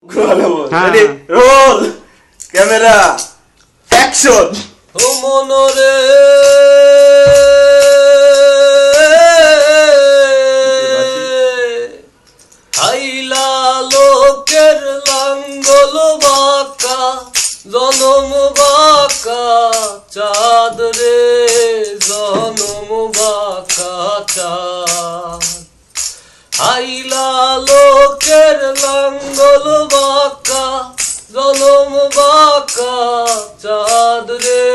Ready roll camera action. ও মনরে আইলা লোকের লাঙ্গল বাঁকা জনম বাঁকা চাঁদ রে জনম বাঁকা চাঁদ আইলা লোকের লাঙ্গল বাঁকা জনম বাঁকা চাঁদ রে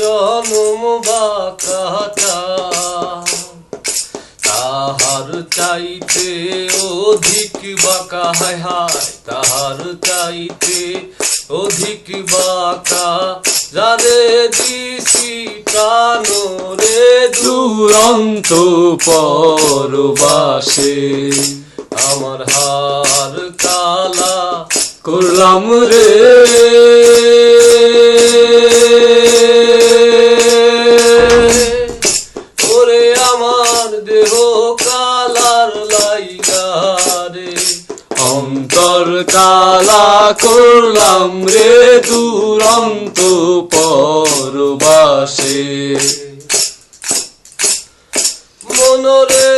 জনম বাঁকা চাঁদ তাহার চাইতে অধিক বাঁকা হায় হায় তাহার চাইতে অধিক বাঁকা যারে দিছি প্রাণ রে দুরন্ত পরবাসে আমার হার কালা করলাম রে ওরে আমার দেহ কালার লাইগা রে অন্তর কালা করলাম রে দুরন্ত পরবাসে মনরে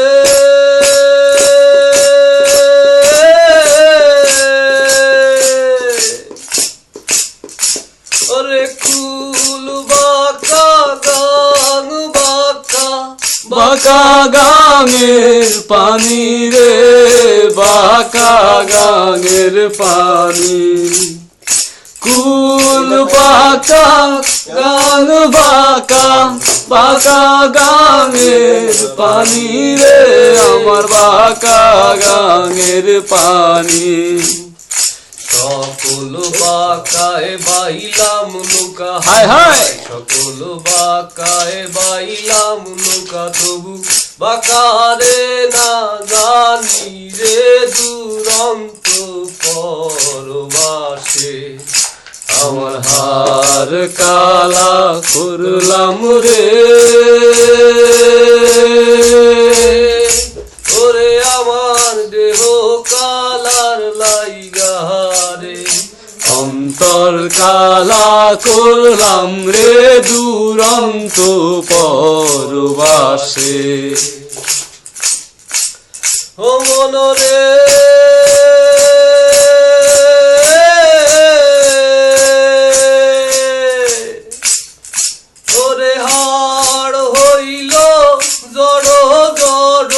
ওরে কুল বাঁকা গাং বাঁকা বাঁকা গাঙের পানি রে বাঁকা গাঙের পানি কুল বাঁকা গাং বাঁকা বাঁকা গাঙের পানি রে আমার বাঁকা গাঙের পানি সকল বাঁকায় বাইলাম নৌকা হায় হায় সকল বাঁকায় বাইলাম নৌকা তবু বাঁকা রে না জানি রে দুরন্ত পরবাসে আমার হার কালা করলাম রে ওরে আমার দেহ কালার লাইগা রে অন্তর কালা করলাম রে দুরন্ত পরবাসে ও মনরে ওরে হাড় হইল জড় জড়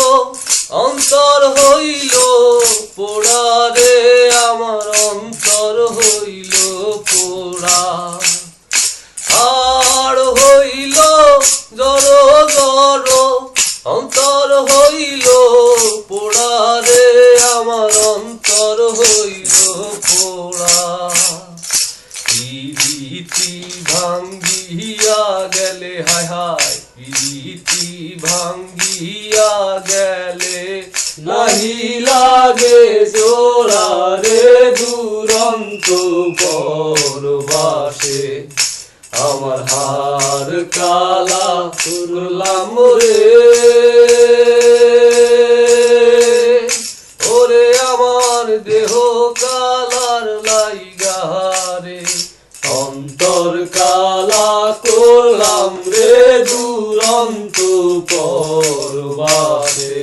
অন্তর হইল পোড়া রে আমার অন্তর হইল পোড়া হাড় হইল জড় জড় অন্তর হইল পোড়া রে আমার অন্তর হইল পোড়া প্রীতি ভাঙ্গিয়া গেলে হায় হায় প্রীতি ভাঙ্গিয়া গেলে নাহি লাগে জোড়া রে দুরন্ত পরবাসে আমার হার কালা করলাম রে ওরে আমার দেহ কালার লাইগা রে অন্তর কালা করলাম রে দুরন্ত পরবাসে।